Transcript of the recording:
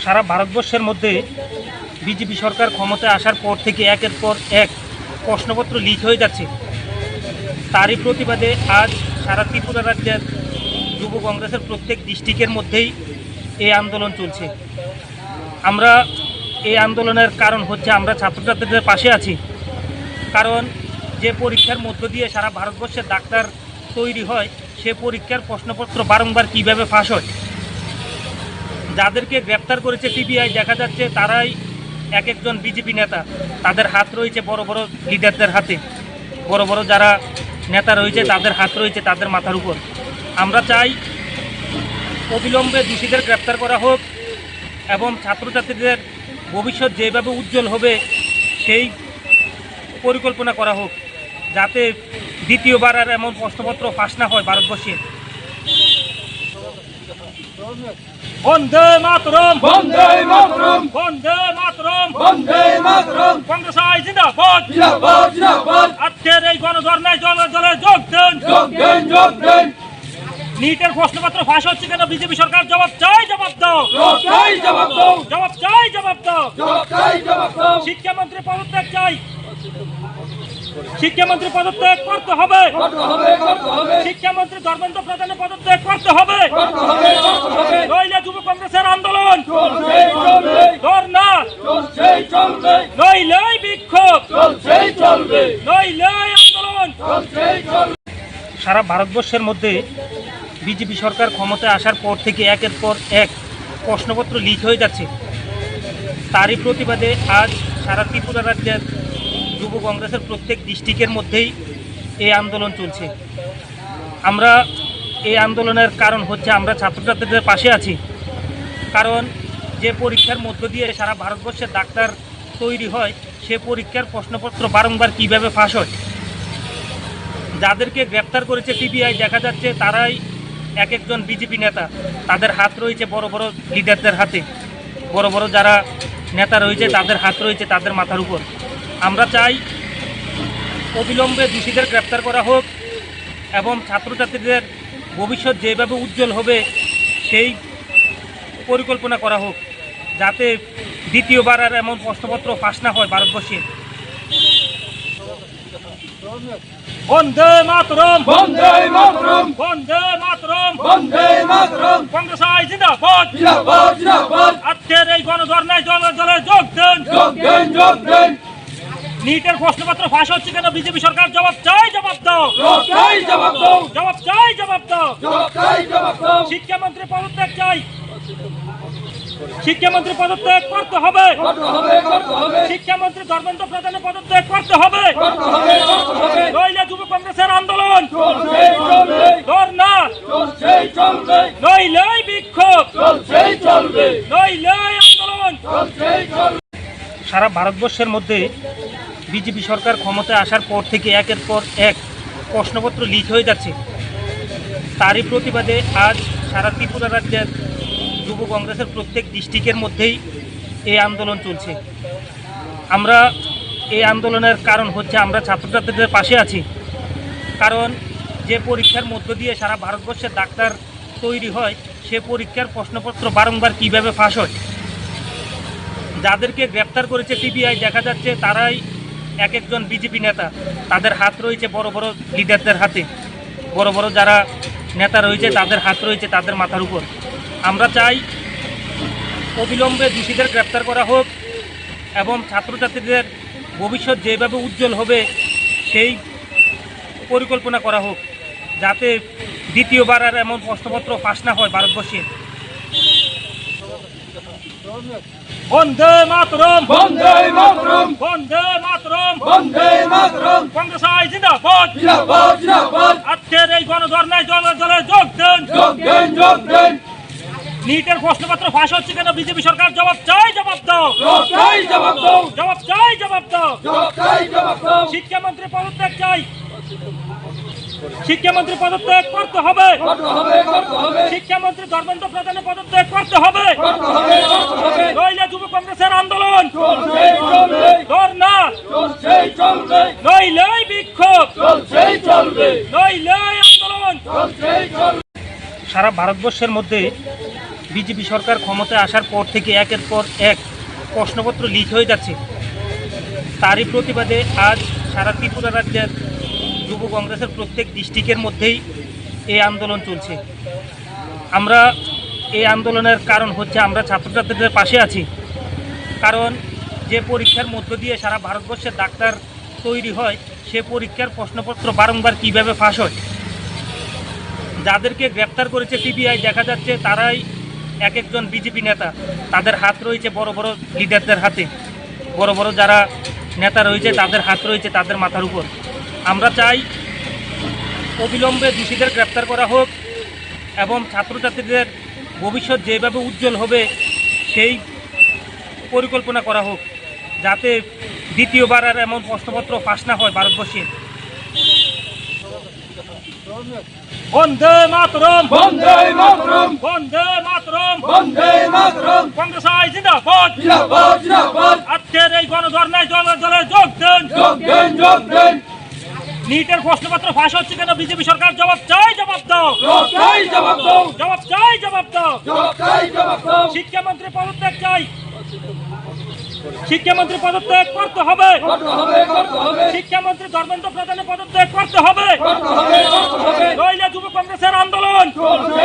সারা ভারতবর্ষের মধ্যে বিজেপি সরকার ক্ষমতায় আসার পর থেকে একের পর এক প্রশ্নপত্র লিক হয়ে যাচ্ছে। তারই প্রতিবাদে আজ সারা ত্রিপুরা রাজ্যের যুব কংগ্রেসের প্রত্যেক ডিস্ট্রিক্টের মধ্যেই এই আন্দোলন চলছে। আমরা এই আন্দোলনের কারণ হচ্ছে আমরা ছাত্রছাত্রীদের পাশে আছি। কারণ যে পরীক্ষার মধ্য দিয়ে সারা ভারতবর্ষের ডাক্তার তৈরি হয়, সে পরীক্ষার প্রশ্নপত্র বারংবার কীভাবে ফাঁস হয়। যাদেরকে গ্রেপ্তার করেছে সিবিআই, দেখা যাচ্ছে তারাই এক একজন বিজেপি নেতা। তাদের হাত রয়েছে বড় বড় লিডারদের হাতে, বড় বড় যারা নেতা রয়েছে তাদের হাত রয়েছে তাদের মাথার উপর। আমরা চাই অবিলম্বে দোষীদের গ্রেপ্তার করা হোক এবং ছাত্রছাত্রীদের ভবিষ্যৎ যেভাবে উজ্জ্বল হবে সেই পরিকল্পনা করা হোক, যাতে দ্বিতীয়বার আর এমন প্রশ্নপত্র ফাঁস না হয় ভারতবর্ষে। বন্দে মাতরম, বন্দে মাতরম, বন্দে মাতরম, বন্দে মাতরম। কংগ্রেস জিন্দাবাদ, জিন্দাবাদ, জিন্দাবাদ। আজকের এই গণধর্নায় জলে জলে যোগ দেন, যোগ দেন, যোগ দেন। নিটের প্রশ্নপত্র ফাঁস হচ্ছে কেন? বিজেপি সরকার জবাব চাই, জবাব দাও, জবাব চাই, জবাব দাও, জবাব চাই, জবাব দাও, জবাব চাই, জবাব দাও। শিক্ষামন্ত্রী পদত্যাগ চাই, শিক্ষামন্ত্রী পদত্যাগ করতে হবে, শিক্ষামন্ত্রী ধর্মেন্দ্র প্রধানের পদত্যাগ করতে হবে। নইলে যুব কংগ্রেসের আন্দোলন ধর্না, নইলে বিক্ষোভ, নইলে আন্দোলন। সারা ভারতবর্ষের মধ্যে বিজেপি সরকার ক্ষমতায় আসার পর থেকে একের পর এক প্রশ্নপত্র লিক হয়ে যাচ্ছে। তারই প্রতিবাদে আজ সারা ত্রিপুরা রাজ্যের যুব কংগ্রেসের প্রত্যেক ডিস্ট্রিক্টের মধ্যেই এই আন্দোলন চলছে। আমরা এই আন্দোলনের কারণ হচ্ছে আমরা ছাত্রছাত্রীদের পাশে আছি। কারণ যে পরীক্ষার মধ্য দিয়ে সারা ভারতবর্ষের ডাক্তার তৈরি হয়, সে পরীক্ষার প্রশ্নপত্র বারংবার কীভাবে ফাঁস হয়। যাদেরকে গ্রেপ্তার করেছে সিবিআই, দেখা যাচ্ছে তারাই এক একজন বিজেপি নেতা। তাদের হাত রয়েছে বড় বড় লিডারদের হাতে, বড় বড় যারা নেতা রয়েছে তাদের হাত রয়েছে তাদের মাথার উপর। আমরা চাই অবিলম্বে দোষীদের গ্রেপ্তার করা হোক এবং ছাত্রছাত্রীদের ভবিষ্যৎ যেভাবে উজ্জ্বল হবে সেই পরিকল্পনা করা হোক, যাতে দ্বিতীয়বার আর এমন প্রশ্নপত্র ফাঁস না হয় ভারতবর্ষে। বন্দে মাতরম, বন্দে মাতরম, বন্দে মাতরম, বন্দে মাতরম। কংগ্রেস জিন্দাবাদ, জিন্দাবাদ, জিন্দাবাদ। আজকের এই গণধর্নায় জলে জলে যোগ দেন, যোগ দেন, যোগ দেন। নিটের প্রশ্নপত্র ফাঁস হচ্ছে কেন? বিজেপি সরকার জবাব চাই, জবাব দাও, জবাব চাই, জবাব দাও, জবাব চাই, জবাব দাও, জবাব চাই, জবাব দাও। শিক্ষামন্ত্রী পদত্যাগ চাই, শিক্ষামন্ত্রী পদত্যাগ করতে হবে, শিক্ষামন্ত্রী ধর্মেন্দ্র প্রধানের পদত্যাগ করতে হবে। নইলে যুব কংগ্রেসের আন্দোলন ধর্না, নইলে বিক্ষোভ, নইলে আন্দোলন। সারা ভারতবর্ষের মধ্যে বিজেপি সরকার ক্ষমতায় আসার পর থেকে একের পর এক প্রশ্নপত্র লিক হয়ে যাচ্ছে। তারই প্রতিবাদে আজ সারা ত্রিপুরা রাজ্যের যুব কংগ্রেসের প্রত্যেক ডিস্ট্রিক্টের মধ্যেই এই আন্দোলন চলছে। আমরা এই আন্দোলনের কারণ হচ্ছে আমরা ছাত্রছাত্রীদের পাশে আছি। কারণ যে পরীক্ষার মধ্য দিয়ে সারা ভারতবর্ষের ডাক্তার তৈরি হয়, সে পরীক্ষার প্রশ্নপত্র বারংবার কীভাবে ফাঁস হয়। যাদেরকে গ্রেপ্তার করেছে সিবিআই, দেখা যাচ্ছে তারাই এক একজন বিজেপি নেতা। তাদের হাত রয়েছে বড় বড় লিডারদের হাতে, বড় বড় যারা নেতা রয়েছে তাদের হাত রয়েছে তাদের মাথার উপর। আমরা চাই অবিলম্বে দোষীদের গ্রেপ্তার করা হোক এবং ছাত্রছাত্রীদের ভবিষ্যৎ যেভাবে উজ্জ্বল হবে সেই পরিকল্পনা করা হোক, যাতে দ্বিতীয়বার আর এমন প্রশ্নপত্র ফাঁস না হয় ভারতবর্ষে। বন্দে মাতরম, বন্দে মাতরম, বন্দে মাতরম, বন্দে মাতরম। কংগ্রেস জিন্দাবাদ, জিন্দাবাদ, জিন্দাবাদ। আজকের এই গণধর্নায় জলে জলে যোগ দেন, যোগ দেন, যোগ দেন। নিটের প্রশ্নপত্র ফাঁস হচ্ছে কেন? বিজেপি সরকার জবাব চাই, জবাব দাও, জবাব চাই, জবাব দাও, জবাব চাই, জবাব দাও, জবাব চাই, জবাব দাও। শিক্ষামন্ত্রী পদত্যাগ চাই, শিক্ষামন্ত্রী পদত্যাগ করতে হবে, শিক্ষামন্ত্রী ধর্মেন্দ্র প্রধানের পদত্যাগ করতে হবে। নইলে যুব কংগ্রেসের আন্দোলন ধর্না, নইলে বিক্ষোভ, নইলে আন্দোলন। সারা ভারতবর্ষের মধ্যে বিজেপি সরকার ক্ষমতায় আসার পর থেকে একের পর এক প্রশ্নপত্র লিক হয়ে যাচ্ছে। তারই প্রতিবাদে আজ সারা ত্রিপুরা রাজ্যের যুব কংগ্রেসের প্রত্যেক ডিস্ট্রিক্টের মধ্যেই এই আন্দোলন চলছে। আমরা এই আন্দোলনের কারণ হচ্ছে আমরা ছাত্রছাত্রীদের পাশে আছি। কারণ যে পরীক্ষার মধ্য দিয়ে সারা ভারতবর্ষের ডাক্তার তৈরি হয়, সে পরীক্ষার প্রশ্নপত্র বারংবার কীভাবে ফাঁস হয়। যাদেরকে গ্রেপ্তার করেছে সিবিআই, দেখা যাচ্ছে তারাই এক একজন বিজেপি নেতা। তাদের হাত রয়েছে বড় বড় লিডারদের হাতে, বড় বড় যারা নেতা রয়েছে তাদের হাত রয়েছে তাদের মাথার উপর। আমরা চাই অবিলম্বে দোষীদের গ্রেপ্তার করা হোক এবং ছাত্রছাত্রীদের ভবিষ্যৎ যেভাবে উজ্জ্বল হবে সেই পরিকল্পনা করা হোক, যাতে দ্বিতীয়বার আর এমন প্রশ্নপত্র ফাঁস না হয় ভারতবর্ষে। বন্দে মাতরম, বন্দে মাতরম, বন্দে মাতরম, বন্দে মাতরম, কংগ্রেস জিন্দাবাদ, জিন্দাবাদ, জিন্দাবাদ, আজকের এই গণধর্নায় দলে যোগ দেন। যোগ দেন, যোগ দেন, নিটের প্রশ্নপত্র ফাঁস হচ্ছে কেন? বিজেপি সরকার জবাব চাই, জবাব দাও, জবাব চাই, জবাব দাও, জবাব চাই, জবাব দাও। জবাব চাই, জবাব দাও, শিক্ষামন্ত্রী পদত্যাগ চাই, শিক্ষামন্ত্রী পদত্যাগ করতে হবে, করতে হবে, করতে হবে, শিক্ষামন্ত্রী ধর্মেন্দ্র প্রধানের পদত্যাগ করতে হবে, করতে হবে, করতে হবে, নইলে যুব কংগ্রেসের আন্দোলন চলছে।